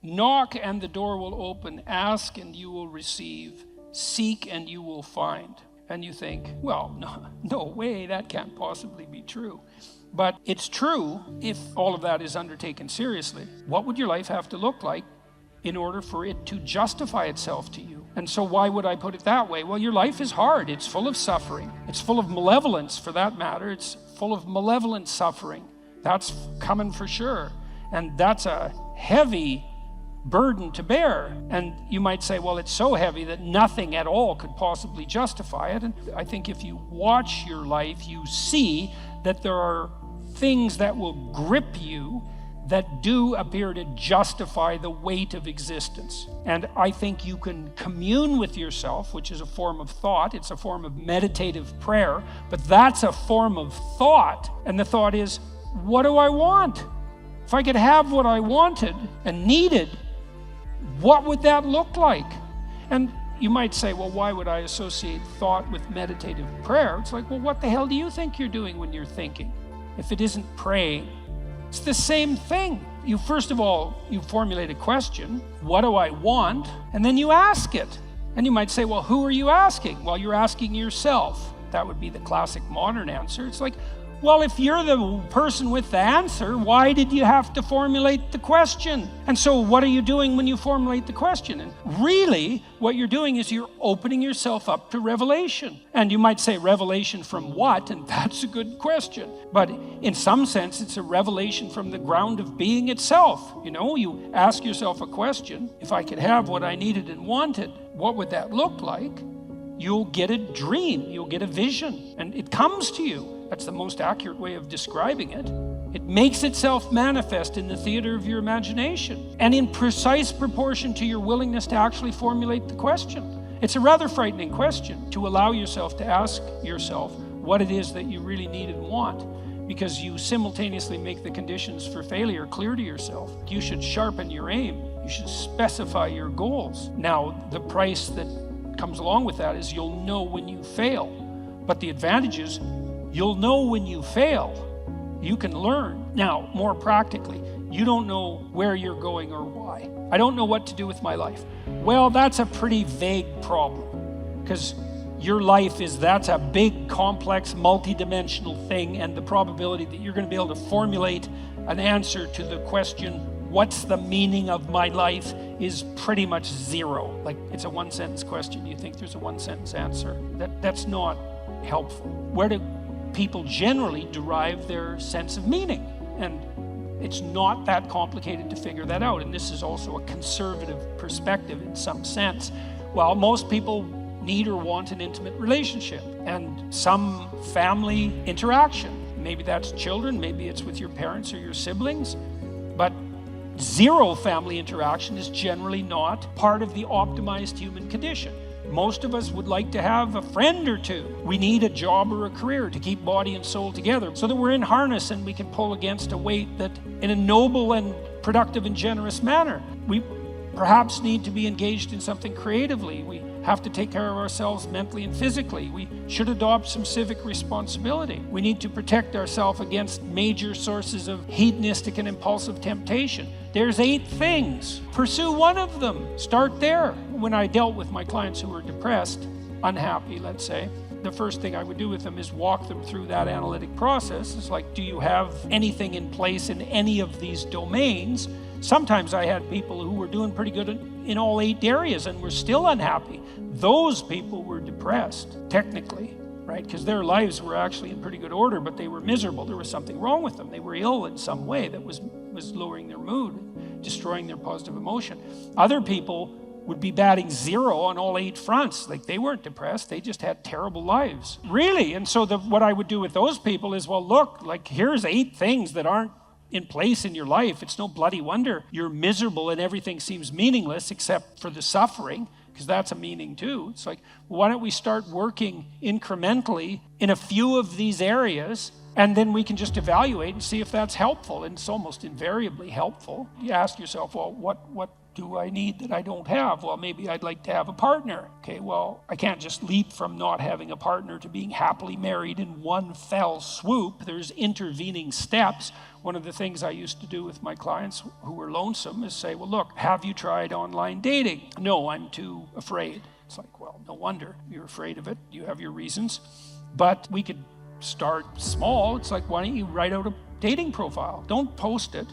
Knock and the door will open. Ask and you will receive. Seek and you will find. And you think, well, no way, that can't possibly be true. But it's true if all of that is undertaken seriously. What would your life have to look like in order for it to justify itself to you? And so why would I put it that way? Well, your life is hard. It's full of suffering. It's full of malevolence, for that matter. It's full of malevolent suffering. That's coming for sure. And that's a heavy burden to bear. And you might say, well, it's so heavy that nothing at all could possibly justify it. And I think if you watch your life, you see that there are things that will grip you that do appear to justify the weight of existence. And I think you can commune with yourself, which is a form of thought. It's a form of meditative prayer, but that's a form of thought. And the thought is, what do I want? If I could have what I wanted and needed, what would that look like? And you might say, well, why would I associate thought with meditative prayer? It's like, well, what the hell do you think you're doing when you're thinking? If it isn't praying, it's the same thing. You first of all, you formulate a question, what do I want? And then you ask it. And you might say, well, who are you asking? Well, you're asking yourself. That would be the classic modern answer. It's like, well, if you're the person with the answer, why did you have to formulate the question? And so what are you doing when you formulate the question? And really, what you're doing is you're opening yourself up to revelation. And you might say, revelation from what? And that's a good question. But in some sense, it's a revelation from the ground of being itself. You know, you ask yourself a question, if I could have what I needed and wanted, what would that look like? You'll get a dream, you'll get a vision, and it comes to you. That's the most accurate way of describing it. It makes itself manifest in the theater of your imagination and in precise proportion to your willingness to actually formulate the question. It's a rather frightening question to allow yourself to ask yourself what it is that you really need and want, because you simultaneously make the conditions for failure clear to yourself. You should sharpen your aim. You should specify your goals. Now, the price that comes along with that is you'll know when you fail. But the advantage is you'll know when you fail. You can learn. Now, more practically, you don't know where you're going or why. I don't know what to do with my life. Well, that's a pretty vague problem, because your life that's a big, complex, multidimensional thing, and the probability that you're going to be able to formulate an answer to the question, what's the meaning of my life, is pretty much zero. Like, it's a one-sentence question. You think there's a one-sentence answer. That's not helpful. Where do people generally derive their sense of meaning? And it's not that complicated to figure that out. And this is also a conservative perspective in some sense. Well, most people need or want an intimate relationship and some family interaction. Maybe that's children, maybe it's with your parents or your siblings, but zero family interaction is generally not part of the optimized human condition. Most of us would like to have a friend or two. We need a job or a career to keep body and soul together so that we're in harness and we can pull against a weight that in a noble and productive and generous manner. We perhaps need to be engaged in something creatively. We have to take care of ourselves mentally and physically. We should adopt some civic responsibility. We need to protect ourselves against major sources of hedonistic and impulsive temptation. There's 8 things. Pursue one of them. Start there. When I dealt with my clients who were depressed, unhappy, let's say, the first thing I would do with them is walk them through that analytic process. It's like, do you have anything in place in any of these domains? Sometimes I had people who were doing pretty good in all 8 areas and were still unhappy. Those people were depressed, technically, right? Because their lives were actually in pretty good order, but they were miserable. There was something wrong with them. They were ill in some way that was lowering their mood, destroying their positive emotion. Other people would be batting 0 on all 8 fronts. Like, they weren't depressed, they just had terrible lives. Really, and so what I would do with those people is, well, look, like, here's 8 things that aren't in place in your life. It's no bloody wonder you're miserable and everything seems meaningless except for the suffering, because that's a meaning too. It's like, why don't we start working incrementally in a few of these areas And then we can just evaluate and see if that's helpful. And it's almost invariably helpful. You ask yourself, well, what do I need that I don't have? Well, maybe I'd like to have a partner. Okay, well, I can't just leap from not having a partner to being happily married in one fell swoop. There's intervening steps. One of the things I used to do with my clients who were lonesome is say, well, look, have you tried online dating? No, I'm too afraid. It's like, well, no wonder you're afraid of it. You have your reasons. But we could start small. It's like, why don't you write out a dating profile? Don't post it.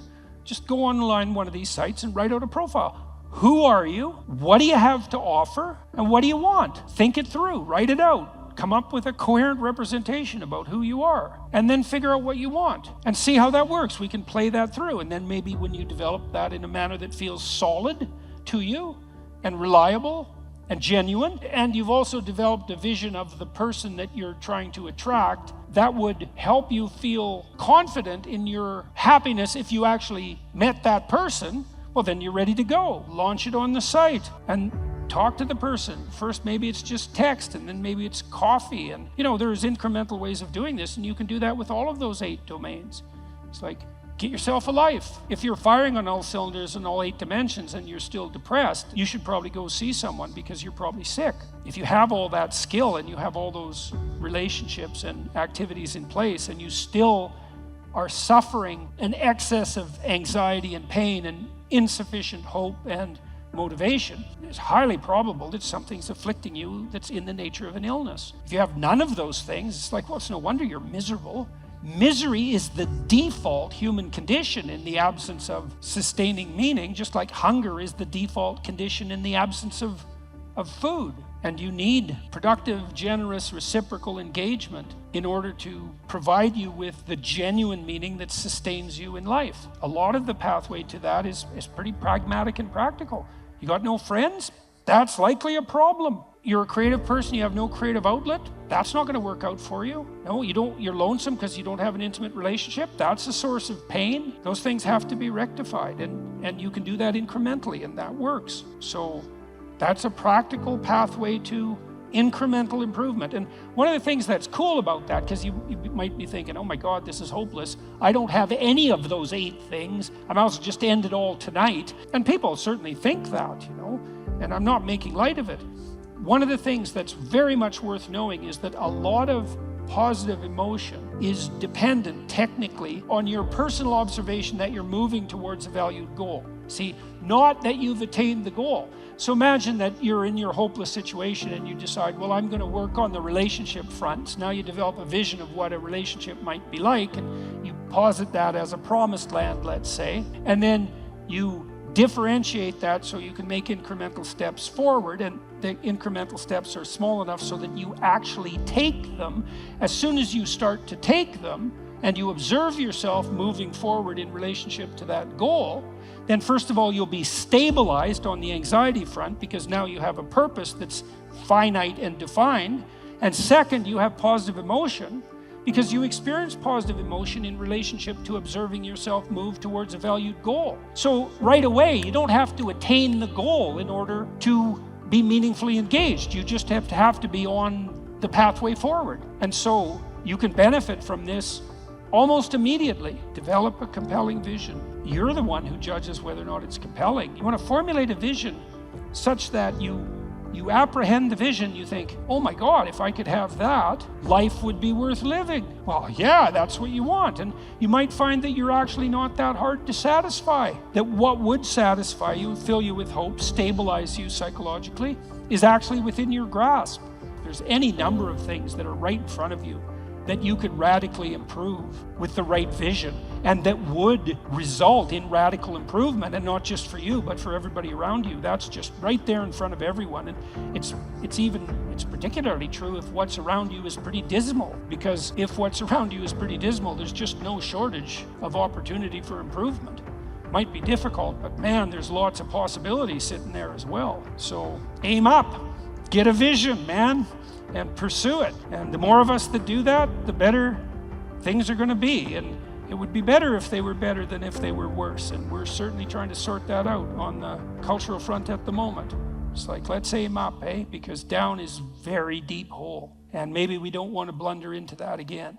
Just go online one of these sites and write out a profile. Who are you? What do you have to offer? And what do you want? Think it through. Write it out. Come up with a coherent representation about who you are. And then figure out what you want. And see how that works. We can play that through. And then maybe when you develop that in a manner that feels solid to you and reliable and genuine, and you've also developed a vision of the person that you're trying to attract, that would help you feel confident in your happiness if you actually met that person. Well, then you're ready to go. Launch it on the site and talk to the person. First, maybe it's just text, and then maybe it's coffee. And, there's incremental ways of doing this, and you can do that with all of those 8 domains. It's like, get yourself a life. If you're firing on all cylinders in all 8 dimensions and you're still depressed, you should probably go see someone because you're probably sick. If you have all that skill and you have all those relationships and activities in place and you still are suffering an excess of anxiety and pain and insufficient hope and motivation, it's highly probable that something's afflicting you that's in the nature of an illness. If you have none of those things, it's like, well, it's no wonder you're miserable. Misery is the default human condition in the absence of sustaining meaning, just like hunger is the default condition in the absence of food. And you need productive, generous, reciprocal engagement in order to provide you with the genuine meaning that sustains you in life. A lot of the pathway to that is pretty pragmatic and practical. You got no friends? That's likely a problem. You're a creative person, you have no creative outlet, that's not going to work out for you. No, you're lonesome because you don't have an intimate relationship. That's a source of pain. Those things have to be rectified, and you can do that incrementally, and that works. So that's a practical pathway to incremental improvement. And one of the things that's cool about that, because you might be thinking, oh my God, this is hopeless. I don't have any of those 8 things. I might as well just end it all tonight. And people certainly think that, and I'm not making light of it. One of the things that's very much worth knowing is that a lot of positive emotion is dependent technically on your personal observation that you're moving towards a valued goal. See, not that you've attained the goal. So imagine that you're in your hopeless situation and you decide, well, I'm going to work on the relationship front. So now you develop a vision of what a relationship might be like, and you posit that as a promised land, let's say, and then you differentiate that so you can make incremental steps forward, and the incremental steps are small enough so that you actually take them. As soon as you start to take them and you observe yourself moving forward in relationship to that goal, then first of all, you'll be stabilized on the anxiety front because now you have a purpose that's finite and defined. And second, you have positive emotion because you experience positive emotion in relationship to observing yourself move towards a valued goal. So right away, you don't have to attain the goal in order to be meaningfully engaged. You just have to be on the pathway forward. And so you can benefit from this almost immediately. Develop a compelling vision. You're the one who judges whether or not it's compelling. You want to formulate a vision such that you apprehend the vision, you think, oh my God, if I could have that, life would be worth living. Well, yeah, that's what you want. And you might find that you're actually not that hard to satisfy. That what would satisfy you, fill you with hope, stabilize you psychologically, is actually within your grasp. There's any number of things that are right in front of you that you could radically improve with the right vision, and that would result in radical improvement, and not just for you, but for everybody around you. That's just right there in front of everyone. And it's particularly true if what's around you is pretty dismal, because if what's around you is pretty dismal, there's just no shortage of opportunity for improvement. Might be difficult, but man, there's lots of possibilities sitting there as well. So aim up, get a vision, man, and pursue it. And the more of us that do that, the better things are going to be. And it would be better if they were better than if they were worse. And we're certainly trying to sort that out on the cultural front at the moment. It's like, let's aim up, because down is very deep hole. And maybe we don't want to blunder into that again.